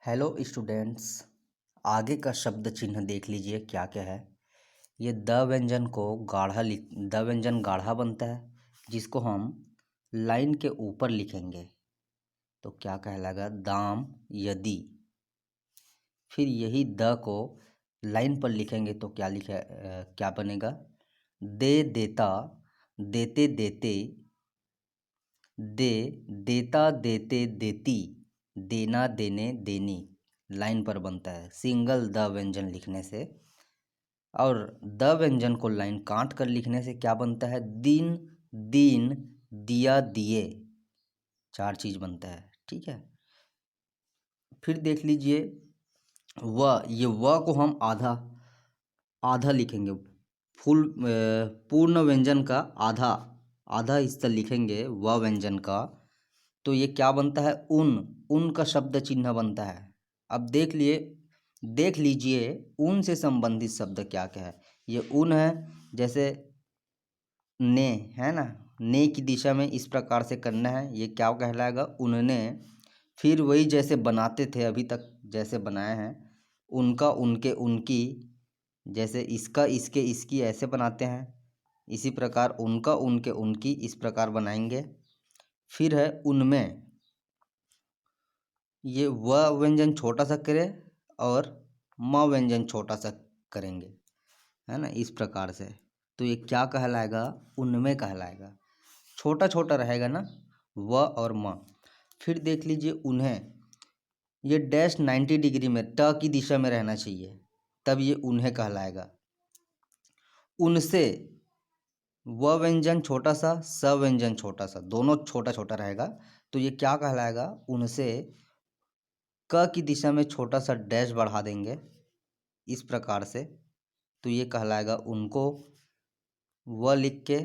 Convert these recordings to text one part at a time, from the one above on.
Hello students. आगे का शब्द चिन्ह देख लीजिए क्या क्या है। ये द व्यंजन को द व्यंजन गाढ़ा बनता है, जिसको हम लाइन के ऊपर लिखेंगे तो क्या कहलाएगा? दाम यदि। फिर यही द को लाइन पर लिखेंगे तो क्या बनेगा? दे देता, देते देते, दे देता, देते देती, देना देने देनी लाइन पर बनता है सिंगल द व्यंजन लिखने से। और द व्यंजन को लाइन काट कर लिखने से क्या बनता है? दिन दीन, दिया दिए, चार चीज बनता है। ठीक है। फिर देख लीजिए ये व को हम आधा आधा लिखेंगे। पूर्ण व्यंजन का आधा आधा हिस्सा लिखेंगे व व्यंजन का, तो ये क्या बनता है? उन का शब्द चिन्ह बनता है। अब देख लीजिए उन से संबंधित शब्द क्या क्या है। ये उन है, जैसे ने है ना, ने की दिशा में इस प्रकार से करना है, ये क्या कहलाएगा? उनने। फिर वही जैसे बनाते थे अभी तक जैसे बनाए हैं, उनका उनके उनकी, जैसे इसका इसके इसकी ऐसे बनाते हैं, इसी प्रकार उनका उनके उनकी इस प्रकार बनाएंगे। फिर है उनमें, ये व व्यंजन छोटा सा करें और म व्यंजन छोटा सा करेंगे, है ना, इस प्रकार से। तो ये क्या कहलाएगा? उनमें कहलाएगा। छोटा छोटा रहेगा ना व और म। फिर देख लीजिए उन्हें, ये डैश 90 डिग्री में ट की दिशा में रहना चाहिए, तब ये उन्हें कहलाएगा। उनसे व व्यंजन छोटा सा, स व्यंजन छोटा सा, दोनों छोटा छोटा रहेगा, तो ये क्या कहलाएगा? उनसे। क की दिशा में छोटा सा डैश बढ़ा देंगे इस प्रकार से, तो ये कहलाएगा उनको। व लिख के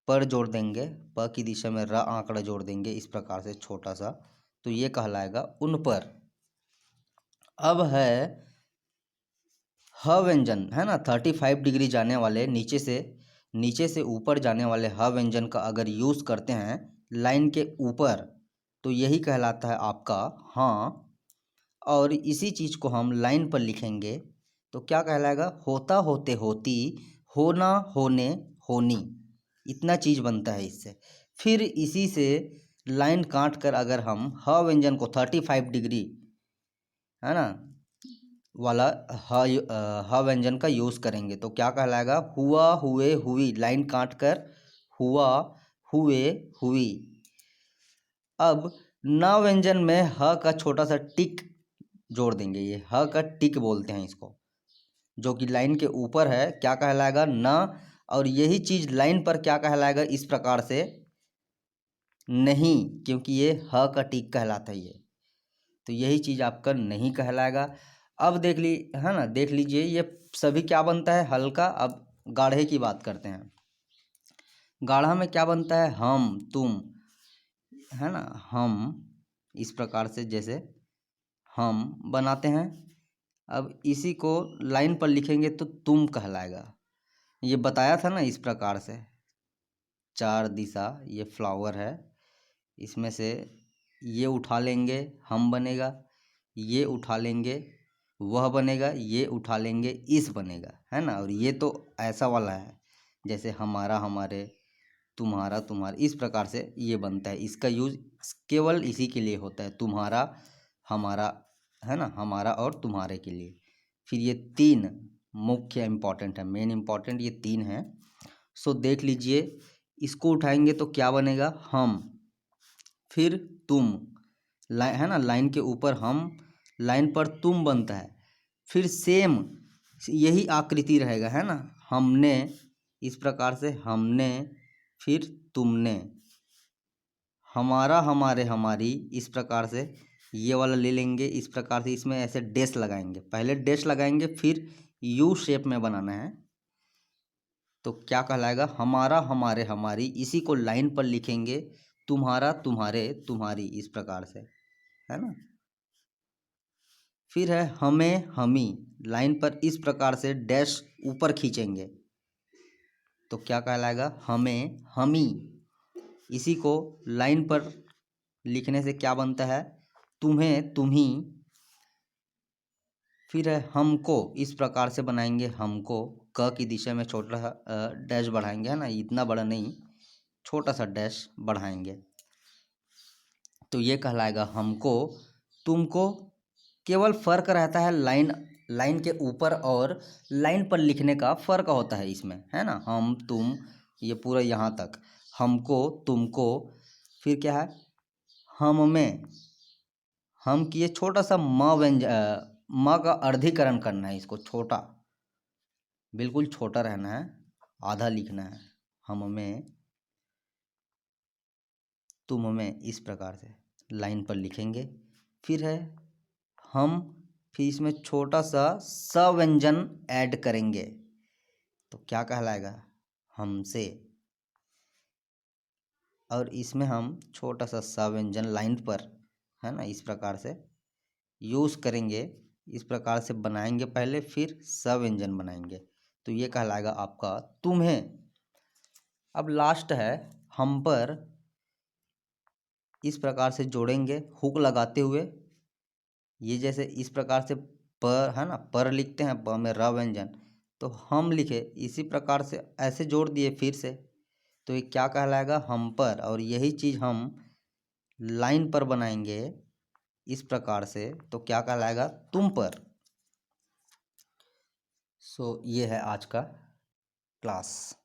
पर जोड़ देंगे, प की दिशा में र आंकड़ा जोड़ देंगे इस प्रकार से छोटा सा, तो ये कहलाएगा उन पर। अब है ह व्यंजन, है ना, 35 डिग्री जाने वाले, नीचे से ऊपर जाने वाले ह व्यंजन का अगर यूज़ करते हैं लाइन के ऊपर, तो यही कहलाता है आपका हाँ। और इसी चीज़ को हम लाइन पर लिखेंगे तो क्या कहलाएगा? होता होते होती, होना होने होनी, इतना चीज़ बनता है इससे। फिर इसी से लाइन काट कर अगर हम ह व्यंजन को 35 डिग्री, है ना, वाला ह व्यंजन का यूज़ करेंगे तो क्या कहलाएगा? हुआ हुए हुई, लाइन काट कर हुआ हुए हुई। अब न व्यंजन में ह का छोटा सा टिक जोड़ देंगे, ये ह का टिक बोलते हैं इसको, जो कि लाइन के ऊपर है, क्या कहलाएगा? न। और यही चीज़ लाइन पर क्या कहलाएगा? इस प्रकार से नहीं, क्योंकि ये ह का टिक कहलाता है ये, तो यही चीज़ आपका नहीं कहलाएगा। अब है ना, देख लीजिए ये सभी क्या बनता है? हल्का। अब गाढ़े की बात करते हैं। गाढ़ा में क्या बनता है? हम तुम, है ना, हम इस प्रकार से जैसे हम बनाते हैं। अब इसी को लाइन पर लिखेंगे तो तुम कहलाएगा। ये बताया था ना इस प्रकार से, चार दिशा, ये फ्लावर है, इसमें से ये उठा लेंगे हम बनेगा, ये उठा लेंगे वह बनेगा, ये उठा लेंगे इस बनेगा, है ना। और ये तो ऐसा वाला है जैसे हमारा हमारे, तुम्हारा तुम्हारे, इस प्रकार से ये बनता है। इसका यूज केवल इसी के लिए होता है, तुम्हारा हमारा, है ना, हमारा और तुम्हारे के लिए। फिर ये तीन मुख्य इम्पॉर्टेंट है, मेन इम्पॉर्टेंट ये तीन है। सो देख लीजिए, इसको उठाएंगे तो क्या बनेगा? हम। फिर तुम, है ना, लाइन के ऊपर हम, लाइन पर तुम बनता है। फिर सेम यही आकृति रहेगा, है ना, हमने, इस प्रकार से हमने, फिर तुमने, हमारा हमारे हमारी, इस प्रकार से ये वाला ले लेंगे। इस प्रकार से इसमें ऐसे डैश लगाएंगे, पहले डैश लगाएंगे फिर यू शेप में बनाना है, तो क्या कहलाएगा? हमारा हमारे हमारी, इसी को लाइन पर लिखेंगे तुम्हारा तुम्हारे तुम्हारी, इस प्रकार से, है ना। फिर है हमें हमी, लाइन पर इस प्रकार से डैश ऊपर खींचेंगे तो क्या कहलाएगा? हमें हमी। इसी को लाइन पर लिखने से क्या बनता है? तुम्हें तुम्ही, फिर है हमको, इस प्रकार से बनाएंगे हमको, क की दिशा में छोटा सा डैश बढ़ाएंगे, है ना, इतना बड़ा नहीं, छोटा सा डैश बढ़ाएंगे, तो ये कहलाएगा हमको। तुमको, केवल फर्क रहता है लाइन, लाइन के ऊपर और लाइन पर लिखने का फर्क होता है इसमें, है ना, हम तुम ये पूरा यहाँ तक, हमको तुमको। फिर क्या है, हम में, हम किए छोटा सा म व्यंजन, म का अर्धीकरण करना है, इसको छोटा, बिल्कुल छोटा रहना है, आधा लिखना है, हम में तुम में, इस प्रकार से लाइन पर लिखेंगे। फिर है हम, फिर इसमें छोटा सा स व्यंजन ऐड करेंगे, तो क्या कहलाएगा, हमसे। और इसमें हम छोटा सा स व्यंजन लाइन पर, है ना, इस प्रकार से यूज़ करेंगे, इस प्रकार से बनाएंगे पहले, फिर स व्यंजन बनाएंगे, तो ये कहलाएगा आपका तुम्हें। अब लास्ट है हम पर, इस प्रकार से जोड़ेंगे हुक लगाते हुए, ये जैसे इस प्रकार से पर, है ना, पर लिखते हैं, प में र व्यंजन, तो हम लिखे इसी प्रकार से ऐसे जोड़ दिए फिर से, तो ये क्या कहलाएगा, हम पर। और यही चीज़ हम लाइन पर बनाएंगे इस प्रकार से, तो क्या कहलाएगा, तुम पर। सो ये है आज का क्लास।